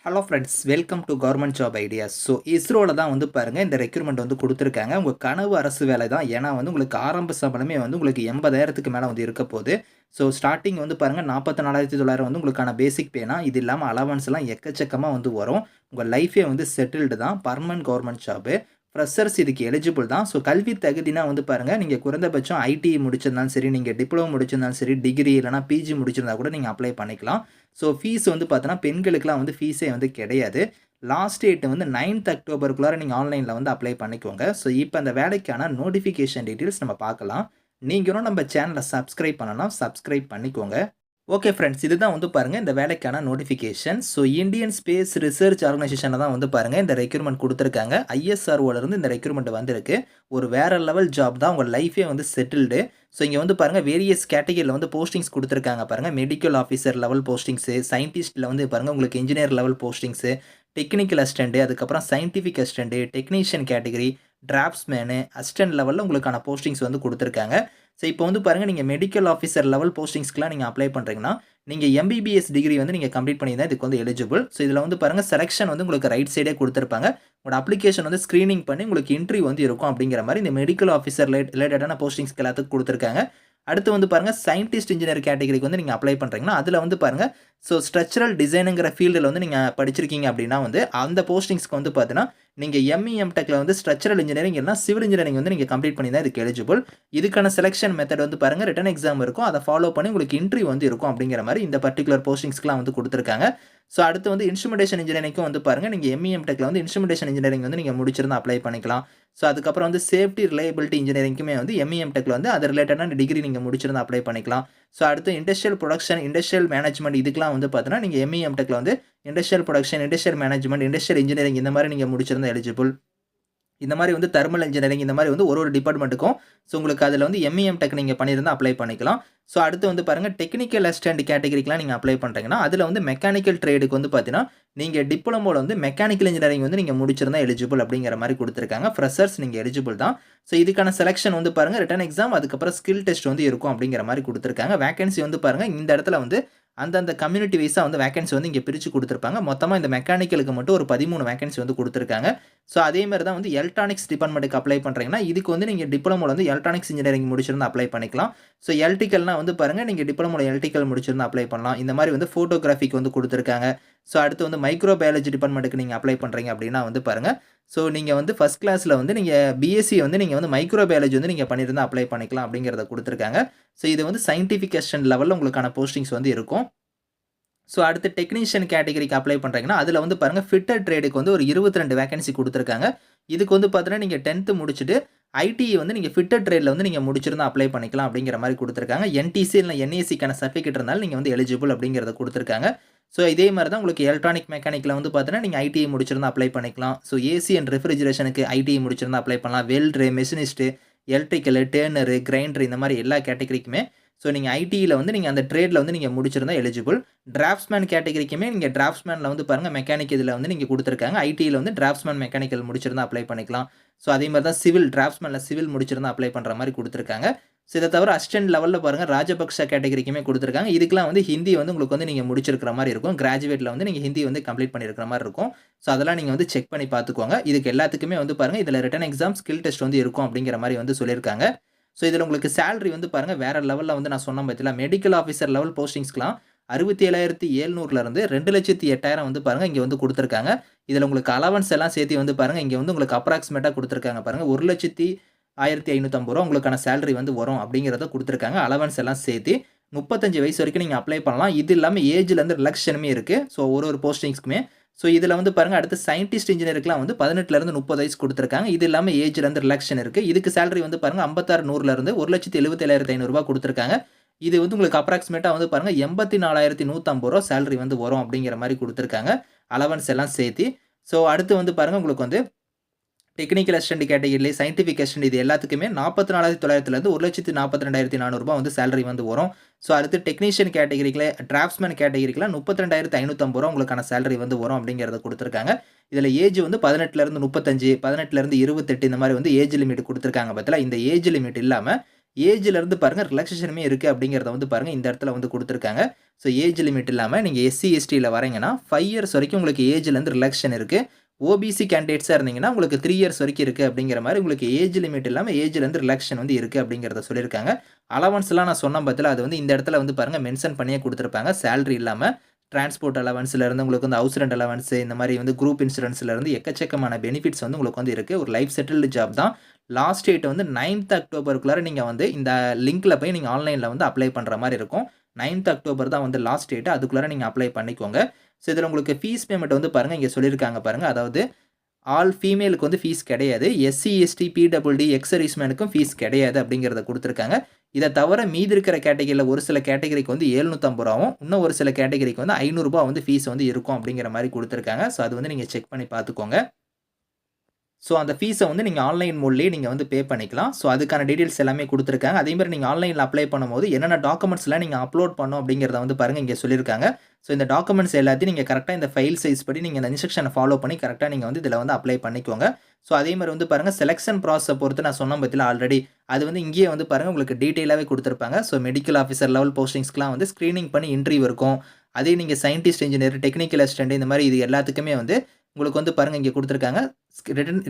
Hello friends, welcome to government job ideas. So இஸ்ரோல தான் வந்து பாருங்கள் இந்த ரெக்ரூட்மெண்ட் வந்து கொடுத்துருக்காங்க. உங்கள் கனவு அரசு வேலை தான். ஏன்னா வந்து உங்களுக்கு ஆரம்ப சம்பளமே வந்து உங்களுக்கு 80,000க்கு மேலே வந்து இருக்க போகுது. ஸோ ஸ்டார்டிங் வந்து பாருங்கள் 44,900 வந்து உங்களுக்கான பேசிக் பேனா. இது இல்லாமல் அலவன்ஸ்லாம் எக்கச்சக்கமாக வந்து வரும். உங்கள் லைஃபே வந்து செட்டில்டு தான். Permanent government job. ஃப்ரெஷர்ஸ் இதுக்கு எலிஜிபிள் தான். ஸோ கல்வி தகுதினா வந்து பாருங்கள், நீங்கள் குறைந்தபட்சம் ஐடிஐ முடிச்சிருந்தாலும் சரி, நீங்கள் டிப்ளமோ முடிச்சிருந்தாலும் சரி, டிகிரி இல்லைனா பிஜி முடிச்சிருந்தா கூட நீங்கள் அப்ளை பண்ணிக்கலாம். ஸோ ஃபீஸ் வந்து பார்த்தோன்னா பெண்களுக்குலாம் வந்து ஃபீஸே வந்து கிடையாது. லாஸ்ட் டேட் வந்து 9th அக்டோபருக்குள்ளார நீங்கள் ஆன்லைனில் வந்து அப்ளை பண்ணிக்கோங்க. ஸோ இப்போ அந்த வேலைக்கான நோட்டிஃபிகேஷன் டீட்டெயில்ஸ் நம்ம பார்க்கலாம். நீங்களும் நம்ம சேனலை சப்ஸ்கிரைப் பண்ணலாம், சப்ஸ்கிரைப் பண்ணிக்கோங்க. ஓகே ஃப்ரெண்ட்ஸ், இதுதான் வந்து பாருங்கள் இந்த வேலைக்கான notification. So Indian space research ஆர்கனைசேஷனில் தான் வந்து பாருங்கள் இந்த ரெக்ரூட்மெண்ட் கொடுத்துருக்காங்க. ஐஎஸ்ஆர்ஓலேருந்து இந்த ரெக்ரூட்மெண்ட் வந்திருக்கு. ஒரு வேறு லெவல் ஜாப் தான். உங்கள் லைஃபே வந்து செட்டில்டு. ஸோ இங்கே வந்து பாருங்கள் வேரியஸ் கேட்டகரியில் வந்து போஸ்டிங்ஸ் கொடுத்துருக்காங்க பாருங்கள். மெடிக்கல் ஆஃபீஸர் லெவல் போஸ்டிங்ஸு, சயின்டிஸ்ட்டில் வந்து பாருங்கள் உங்களுக்கு engineer level postings, technical assistant, அதுக்கப்புறம் scientific assistant, technician category, draftsman, assistant லெவலில் உங்களுக்கான போஸ்டிங்ஸ் வந்து கொடுத்துருக்காங்க. ஸோ இப்போ வந்து பாருங்கள் நீங்கள் மெடிக்கல் ஆஃபீஸர் லெவல் போஸ்டிங்ஸ்க்குலாம் நீங்கள் அப்ளை பண்ணுறீங்கன்னா நீங்கள் எம்பிபிஎஸ் டிகிரி வந்து நீங்கள் கம்ப்ளீட் பண்ணி தான் இதுக்கு வந்து எலிஜிபிள். ஸோ இதில் வந்து பாருங்கள் செலெக்ஷன் வந்து உங்களுக்கு ரைட் சைடே கொடுத்துருப்பாங்க. உங்களோட அப்ளிகேஷன் வந்து ஸ்க்ரீனிங் பண்ணி உங்களுக்கு இன்டர்வியூ வந்து இருக்கும் அப்படிங்கிற மாதிரி இந்த மெடிக்கல் ஆஃபீஸர் ரிலேட்டடான போஸ்டிங்ஸ்க்கு எல்லாத்துக்கும் கொடுத்துருக்காங்க. அடுத்து வந்து பாருங்கள் சயின்டிஸ்ட் இன்ஜினியர் கேட்டகரிக்கு வந்து நீங்கள் அப்ளை பண்ணுறீங்கன்னா அதில் வந்து பாருங்கள் ஸோ ஸ்ட்ரக்சரல் டிசைனுங்கிற ஃபீல்டில் வந்து நீங்கள் படிச்சிருக்கீங்க அப்படின்னா வந்து அந்த போஸ்டிங்ஸ்க்கு வந்து பார்த்தீங்கன்னா நீங்கள் எம்இ எம்டெக்கில் வந்து ஸ்ட்ரக்சரல் இன்ஜினியரிங் இல்லைனா சிவில் இன்ஜினியரிங் வந்து நீங்கள் கம்ப்ளீட் பண்ணி தான் இதுக்கு எலிஜிபிள். இதுக்கான செலெக்ஷன் மெத்தட் வந்து பாருங்கள் ரிட்டன் எக்ஸாம் இருக்கும். அதை ஃபாலோ பண்ணி உங்களுக்கு இன்டர்வியூ வந்து இருக்கும் அப்படிங்கிற மாதிரி இந்த பர்டிகுலர் போஸ்டிங்ஸ்க்குலாம் வந்து கொடுத்துருக்காங்க. ஸோ அடுத்து வந்து இன்ஸ்ட்ருமெண்டேஷன் இன்ஜினியரிங்க்கும் வந்து பாருங்கள் நீங்கள் எம்இ எம்டெக்கில் வந்து இன்ஸ்ட்ருமெண்டேஷன் இன்ஜினியரிங் வந்து நீங்கள் முடிச்சிருந்தா அப்ளை பண்ணிக்கலாம். ஸோ அதுக்கப்புறம் வந்து சேஃப்டி ரிலையபிலிட்டி இன்ஜினியரிங்க்குமே வந்து எம்இ எம்டெக்கில் வந்து அது ரிலேட்டடான டிகிரி நீங்கள் முடிச்சிருந்தா அப்ளை பண்ணிக்கலாம். ஸோ அடுத்து இண்டஸ்ட்ரியல் ப்ரொடக்ஷன், இண்டஸ்ட்ரியல் மேனேஜ்மெண்ட் இதுக்கெலாம் வந்து பார்த்தீங்கன்னா நீங்கள் எம்இ எம்டெக்கில் வந்து industrial production, industrial management, industrial engineering இந்த மாதிரி நீங்கள் முடிச்சிருந்தா எலிஜிபிள். இந்த மாதிரி வந்து தெர்மல் இன்ஜினியரிங் இந்த மாதிரி வந்து ஒரு டிபார்ட்மெண்ட்டுக்கும் ஸோ உங்களுக்கு அதில் வந்து எம்இ எம்டெக் நீங்கள் பண்ணியிருந்தால் அப்ளை பண்ணிக்கலாம். ஸோ அடுத்து வந்து பாருங்கள் டெக்னிக்கல் அசிஸ்டன்ட் கேட்டகரிக்கெலாம் நீங்கள் அப்ளை பண்ணுறீங்கன்னா அதில் வந்து மெக்கானிக்கல் ட்ரேடுக்கு வந்து பார்த்தீங்கன்னா நீங்கள் டிப்ளமோவில் வந்து மெக்கானிக்கல் இன்ஜினியரிங் வந்து நீங்கள் முடிச்சிருந்தா எலிஜிபிள் அப்படிங்கிற மாதிரி கொடுத்துருக்காங்க. ஃப்ரெஷர்ஸ் நீங்கள் எலிஜிபிள் தான். ஸோ இதுக்கான செலெக்ஷன் வந்து பாருங்கள் ரிட்டன் எக்ஸாம் அதுக்கப்புறம் ஸ்கில் டெஸ்ட் வந்து இருக்கும் அப்படிங்கிற மாதிரி கொடுத்துருக்காங்க. வேகன்சி வந்து பாருங்கள் இந்த இடத்துல வந்து அந்தந்த கம்யூனிட்டி வைஸாக வந்து வேகன்சி வந்து இங்கே பிரித்து கொடுத்துருப்பாங்க. மொத்தமாக இந்த மெக்கானிக்கலுக்கு மட்டும் ஒரு 13 வேகன்சி வந்து கொடுத்துருக்காங்க. ஸோ அதேமாதிரி தான் வந்து எலக்ட்ரானிக்ஸ் டிபார்ட்மெண்ட்டுக்கு அப்ளை பண்ணுறீங்கன்னா இதுக்கு வந்து நீங்கள் டிப்ளமோவில் வந்து எலக்ட்ரானிக்ஸ் இன்ஜினியரிங் முடிச்சிருந்தா அப்ளை பண்ணிக்கலாம். ஸோ எலக்ட்ரிக்கல்னால் வந்து பாருங்கள் நீங்கள் டிப்ளமோவில் எலக்ட்ரிக்கல் முடிச்சிருந்தா அப்ளை பண்ணலாம். இந்த மாதிரி வந்து ஃபோட்டோகிராஃபிக்கு வந்து கொடுத்துருக்காங்க. ஸோ அடுத்து வந்து மைக்ரோ பயாலஜி டிபார்ட்மெண்ட்டுக்கு நீங்கள் அப்ளை பண்ணுறீங்க அப்படின்னா வந்து பாருங்கள் ஸோ நீங்கள் வந்து ஃபஸ்ட் கிளாஸில் வந்து நீங்கள் பிஎஸ்சி வந்து நீங்கள் வந்து மைக்ரோ பயாலஜி வந்து நீங்கள் பண்ணியிருந்தால் அப்ளை பண்ணிக்கலாம் அப்படிங்கிறத கொடுத்துருக்காங்க. ஸோ இது வந்து சயின்டிஃபிக் அசிஸ்டன்ட் லெவலில் உங்களுக்கான போஸ்டிங்ஸ் வந்து இருக்கும். ஸோ அடுத்து டெக்னீஷியன் கேட்டகரிக்கு அப்ளை பண்ணுறீங்கன்னா அதில் வந்து பாருங்கள் ஃபிட்டர் ட்ரேடுக்கு வந்து ஒரு 22 வேகன்சி கொடுத்துருக்காங்க. இதுக்கு வந்து பார்த்தீங்கன்னா நீங்கள் 10th முடிச்சுட்டு ஐடிஐ வந்து நீங்கள் ஃபிட்டர் ட்ரேடில் வந்து நீங்கள் முடிச்சிருந்தா அப்ளை பண்ணிக்கலாம் அப்படிங்கிற மாதிரி கொடுத்துருக்காங்க. என்டிசி இல்லை என்ஏசிக்கான சர்டிஃபிகேட் இருந்தாலும் நீங்கள் வந்து எலிஜிபிள் அப்படிங்கிறத கொடுத்துருக்காங்க. ஸோ இதே மாதிரி தான் உங்களுக்கு எலக்ட்ரானிக் மெக்கானிக்கில் வந்து பார்த்தீங்கன்னா நீங்கள் ஐடிஐ முடிச்சிருந்தா அப்ளை பண்ணிக்கலாம். ஸோ ஏசி அண்ட் ரெஃப்ரிஜரேஷனுக்கு ஐடிஐ முடிச்சிருந்தா அப்ளை பண்ணலாம். Welder, machinist, electrical, turner, grinder இந்த மாதிரி எல்லா கேட்டகரிக்குமே ஸோ நீங்கள் ஐடியில் வந்து நீங்கள் அந்த ட்ரேடில் வந்து நீங்கள் முடிச்சிருந்தா எலிஜிபிள். டிராஃப்ட்ஸ்மேன் கேட்டகரிக்குமே நீங்கள் டிராஃப்ட்ஸ்மேனில் வந்து பாருங்கள் மெக்கானிக் இதில் வந்து நீங்கள் கொடுத்துருக்காங்க. ஐடியில் வந்து டிராஃப்ட்ஸ்மேன் மெக்கானிக்கல் முடிச்சிருந்தா அப்ளை பண்ணிக்கலாம். ஸோ அதே மாதிரி தான் சிவில் டிராஃப்ட்ஸ்மேனில் சிவில் முடிச்சிருந்தா அப்ளை பண்ணுற மாதிரி கொடுத்துருக்காங்க. ஸோ இதை தவிர அசிஸ்டன்ட் லெவலில் பாருங்கள் ராஜபக்ஷ கேட்டகரிக்குமே கொடுத்துருக்காங்க. இதுக்கெலாம் வந்து ஹிந்தி வந்து உங்களுக்கு வந்து நீங்கள் முடிச்சிருக்கிற மாதிரி இருக்கும். கிராஜுவேட்டில் வந்து நீங்கள் ஹிந்தி வந்து கம்ப்ளீட் பண்ணியிருக்கிற மாதிரி இருக்கும். ஸோ அதெல்லாம் நீங்கள் வந்து செக் பண்ணி பார்த்துக்கோங்க. இதுக்கு எல்லாத்துக்குமே வந்து பாருங்கள் இதில் ரிட்டன் எக்ஸாம் ஸ்கில் டெஸ்ட் வந்து இருக்கும் அப்படிங்கிற மாதிரி வந்து சொல்லியிருக்காங்க. ஸோ இதில் உங்களுக்கு சேலரி வந்து பாருங்கள் வேறு லெவலில் வந்து நான் சொன்ன பார்த்தீங்களா மெடிக்கல் ஆஃபீஸர் லெவல் போஸ்டிங்ஸ்க்குலாம் 67,700லேருந்து 2,08,000 வந்து பாருங்கள் இங்கே வந்து கொடுத்துருக்காங்க. இதில் உங்களுக்கு அலவன்ஸ் எல்லாம் சேர்த்து வந்து பாருங்கள் இங்கே வந்து உங்களுக்கு அப்ராக்சிமேட்டாக கொடுத்துருக்காங்க பாருங்கள் 1,15,550 உங்களுக்கான சேலரி வந்து வரும் அப்படிங்கிறத கொடுத்துருக்காங்க. அலவன்ஸ் எல்லாம் சேர்த்து 35 வயசு வரைக்கும் நீங்கள் அப்ளை பண்ணலாம். இது இல்லாமல் ஏஜ்லேருந்து ரிலாக்ஷனுமே இருக்குது. ஸோ ஒரு போஸ்டிங்ஸ்க்குமே ஸோ இதில் வந்து பாருங்கள் அடுத்து சயின்டிஸ்ட் இன்ஜினியருக்குலாம் வந்து 18லேருந்து 30 வயசு கொடுத்துருக்காங்க. இது இல்லாமல் ஏஜ்லேருந்து ரிலாக்ஷன் இருக்குது. இதுக்கு சேலரி வந்து பாருங்கள் 56,100லேருந்து 1,77,500 கொடுத்துருக்காங்க. இது வந்து உங்களுக்கு அப்ராக்சிமேட்டாக வந்து பாருங்கள் 84,150 சேலரி வந்து வரும் அப்படிங்கிற மாதிரி கொடுத்துருக்காங்க. அலவன்ஸ் எல்லாம் சேர்த்து. ஸோ அடுத்து வந்து பாருங்கள் உங்களுக்கு வந்து டெக்னிக்கல் அசிஸ்டன்ட் கேட்டகரியிலே சயின்டிஃபிக் அசிஸ்டன்ட் இது எல்லாத்துக்குமே 44,900லேருந்து 1,42,400 வந்து சேலரி வந்து வரும். ஸோ அடுத்து டெக்னீஷியன் கேட்டகரிக்கில் டிராஃப்ட்ஸ்மேன் கேட்டகரிக்கெலாம் 32,550 உங்களுக்கான சேலரி வந்து வரும் அப்படிங்கிறத கொடுத்துருக்காங்க. இதில் ஏஜ் வந்து 18லேருந்து 35, 18லேருந்து 28 இந்த மாதிரி வந்து ஏஜ் லிமிட் கொடுத்துருக்காங்க. பார்த்தீங்களா இந்த ஏஜ் லிமிட் இல்லாமல் ஏஜ்லேருந்து பாருங்க ரிலாக்சேஷனுமே இருக்குது அப்படிங்கிறத வந்து பாருங்கள் இந்த இடத்துல வந்து கொடுத்துருக்காங்க. ஸோ ஏஜ் லிமிட் இல்லாமல் நீங்கள் எஸ்சி எஸ்டியில் வரீங்கன்னா 5 இயர்ஸ் வரைக்கும் உங்களுக்கு ஏஜ்லேருந்து ரிலாக்சேஷன் இருக்குது. ஓபிசி கேண்டிடேட்ஸாக இருந்தீங்கன்னா உங்களுக்கு 3 இயர்ஸ் வரைக்கும் இருக்குது அப்படிங்கிற மாதிரி உங்களுக்கு ஏஜ் லிமிட் இல்லாமல் ஏஜ்லேருந்து ரிலாக்சேஷன் வந்து இருக்குது அப்படிங்கிறத சொல்லியிருக்காங்க. அலவன்ஸ்லாம் நான் சொன்ன பத்தில அது வந்து இந்த இடத்துல வந்து பாருங்கள் மென்ஷன் பண்ணியே கொடுத்துருப்பாங்க. சேலரி இல்லாமல் டிரான்ஸ்போர்ட் அலவன்ஸ்லேருந்து உங்களுக்கு வந்து ஹவுஸ் ரெண்ட் அலவன்ஸ் இந்த மாதிரி வந்து குரூப் இன்சூரன்ஸ்லேருந்து எக்கச்சக்கமான பெனிஃபிட்ஸ் வந்து உங்களுக்கு வந்து இருக்குது. ஒரு லைஃப் செட்டில்டு ஜாப் தான். லாஸ்ட் டேட் வந்து 9th அக்டோபருக்குள்ளார நீங்கள் வந்து இந்த லிங்க்ல போய் நீங்கள் ஆன்லைனில் வந்து அப்ளை பண்ணுற மாதிரி இருக்கும். 9th அக்டோபர் தான் வந்து லாஸ்ட் டேட். அதுக்குள்ளார நீங்கள் அப்ளை பண்ணிக்கோங்க. ஸோ இதில் உங்களுக்கு ஃபீஸ் பேமெண்ட் வந்து பாருங்கள் இங்கே சொல்லியிருக்காங்க பாருங்கள். அதாவது ஆல் ஃபீமேலுக்கு வந்து ஃபீஸ் கிடையாது. எஸ்சி, எஸ்டி, பிடபிள்யூடி, எக்ஸ் சர்வீஸ்மேனுக்கும் ஃபீஸ் கிடையாது அப்படிங்கிறத குடுத்துருக்காங்க. இத தவிர மீதி இருக்கிற கேட்டகரியில ஒரு சில கேட்டகரிக்கு வந்து ரூ. 750 இன்னும் ஒரு சில கேட்டகரிக்கு வந்து ரூ. 500 வந்து ஃபீஸ் வந்து இருக்கும் அப்படிங்கிற மாரி குடுத்துருக்காங்க. ஸோ அது வந்து நீங்க செக் பண்ணி பார்த்துக்கோங்க. ஸோ அந்த ஃபீஸ வந்து நீங்க ஆன்லைன் மோட்லயே நீங்க வந்து பே பண்ணிக்கலாம். ஸோ அதுக்கான டீட்டெயில்ஸ் எல்லாமே குடுத்துருக்காங்க. அதேமாரி நீங்க ஆன்லைன்ல அப்ளை பண்ணும்போது என்னென்ன டாக்குமெண்ட்ஸ்லாம் நீங்க அப்லோட் பண்ணணும் அப்படிங்கிறத வந்து பாருங்க இங்க சொல்லியிருக்காங்க. ஸோ இந்த டாக்குமெண்ட்ஸ் எல்லாத்தையும் நீங்க கரெக்ட்டா இந்த ஃபைல் சைஸ் படி நீங்க இந்த இன்ஸ்ட்ரக்ஷன ஃபாலோ பண்ணி கரெக்ட்டா நீங்க வந்து இதில வந்து அப்ளை பண்ணிக்கோங்க. ஸோ அதேமாரி வந்து பாருங்க செலக்ஷன் ப்ராசஸ பொறுத்து நான் சொன்னேன் பார்த்தீங்களா ஆல்ரெடி. அது வந்து இங்கேயே வந்து பாருங்க உங்களுக்கு டீட்டெயிலாவே குடுத்துருப்பாங்க. ஸோ மெடிக்கல் ஆஃபீசர் லெவல் போஸ்டிங்ஸ்க்குலாம் வந்து ஸ்கிரீனிங் பண்ணி இன்டர்வியூ இருக்கும். அதே நீங்க சயின்டிஸ்ட், இன்ஜினியர், டெக்னிக்கல் அசிஸ்டன்ட் இந்த மாரி இது எல்லாத்துக்குமே வந்து உங்களுக்கு வந்து பாருங்க இங்க குடுத்துருக்காங்க.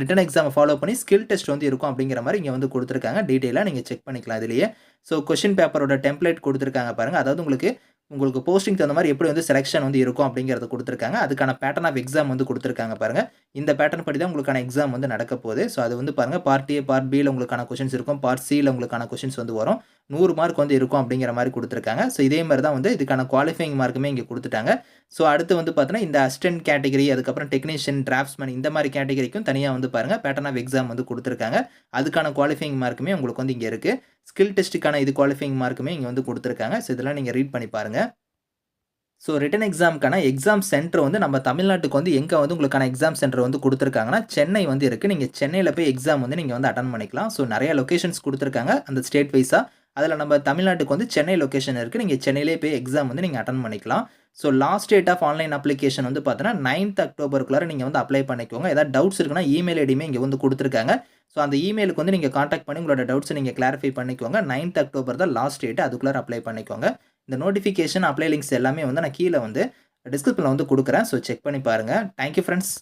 ரிட்டன் எக்ஸாம ஃபாலோ பண்ணி ஸ்கில் டெஸ்ட் வந்து இருக்கும் அப்படிங்கிற மாரி இங்க வந்து குடுத்துருக்காங்க. டீட்டெயிலா நீங்க செக் பண்ணிக்கலாம் இதுலயே. ஸோ கொஸ்டின் பேப்பரோட டெம்ப்ளேட் குடுத்துருக்காங்க பாருங்க. அதாவது உங்களுக்கு உங்களுக்கு போஸ்டிங்க்கு தகுந்த மாரி எப்படி வந்து செலக்ஷன் வந்து இருக்கும் அப்படிங்கிறத குடுத்துருக்காங்க. அதுக்கான பேட்டர்ன் ஆஃப் எக்ஸாம் வந்து குடுத்துருக்காங்க பாருங்க. இந்த பேட்டர்ன் படி தான் உங்களுக்கான எக்ஸாம் வந்து நடக்க போகுது. ஸோ அது வந்து பாருங்க பார்ட் ஏ, பார்ட் பில உங்களுக்கான கொஸ்டின்ஸ் இருக்கும். பார்ட் சில உங்களுக்கான கொஸ்டின்ஸ் வந்து வரும். 100 மார்க் வந்து இருக்கும் அப்படிங்கிற மாரி குடுத்துருக்காங்க. ஸோ இதே மாரி தான் வந்து இதுக்கான குவாலிஃபையிங் மார்க்குமே இங்க குடுத்துட்டாங்க. ஸோ அடுத்து வந்து பார்த்தீங்கன்னா, இந்த அசிஸ்டன்ட் கேட்டகரி, அதுக்கப்புறம் டெக்னீஷியன், டிராஃப்ட்ஸ்மேன் இந்த மாரி கேட்டகரிக்கும் தனியா வந்து பாருங்க பேட்டர்ன் ஆஃப் எக்ஸாம் வந்து குடுத்துருக்காங்க. அதுக்கான குவாலிஃபையிங் மார்க்குமே உங்களுக்கு வந்து இங்க இருக்கு. ஸ்கில் டெஸ்ட்டுக்கான இது குவாலிஃபையிங் மார்க்குமே இங்க வந்து குடுத்துருக்காங்க. ஸோ இதெல்லாம் நீங்க ரீட் பண்ணி பாருங்க. ஸோ ரிட்டன் எக்ஸாம்க்கான எக்ஸாம் சென்டர் வந்து நம்ம தமிழ்நாட்டுக்கு வந்து எங்க வந்து உங்களுக்கான எக்ஸாம் சென்டர் வந்து குடுத்துருக்காங்கன்னா, சென்னை வந்து இருக்கு. நீங்க சென்னையில போய் எக்ஸாம் வந்து நீங்க வந்து அட்டெண்ட் பண்ணிக்கலாம். ஸோ நெறைய லொகேஷன்ஸ் குடுத்துருக்காங்க. அந்த ஸ்டேட் வைஸா. அதுல நம்ம தமிழ்நாட்டுக்கு வந்து சென்னை லொகேஷன் இருக்கு. நீங்க சென்னையிலேயே போய் எக்ஸாம் வந்து நீங்க அட்டெண்ட் பண்ணிக்கலாம். So last date of online application வந்து பார்த்தீங்கன்னா, 9th அக்டோபருக்குள்ளார நீங்க வந்து அப்ளை பண்ணிக்கோங்க. ஏதாவது டவுட்ஸ் இருக்குன்னா இமெயில் ஐடியுமே இங்க வந்து குடுத்துருக்காங்க. ஸோ அந்த இமெயிலுக்கு வந்து நீங்க கான்டாக்ட் பண்ணி உங்களோட டவுட்ஸ நீங்க கிளாரிஃபை பண்ணிக்கோங்க. 9th அக்டோபர் தான் லாஸ்ட் டேட். அதுக்குள்ளார அப்ளை பண்ணிக்கோங்க. இந்த நோட்டிஃபிகேஷன், அப்ளை லிங்க்ஸ் எல்லாமே வந்து நான் கீழ வந்து டிஸ்கிரிப்ஷன்ல வந்து குடுக்குறேன். ஸோ செக் பண்ணி பாருங்க. Thank you friends.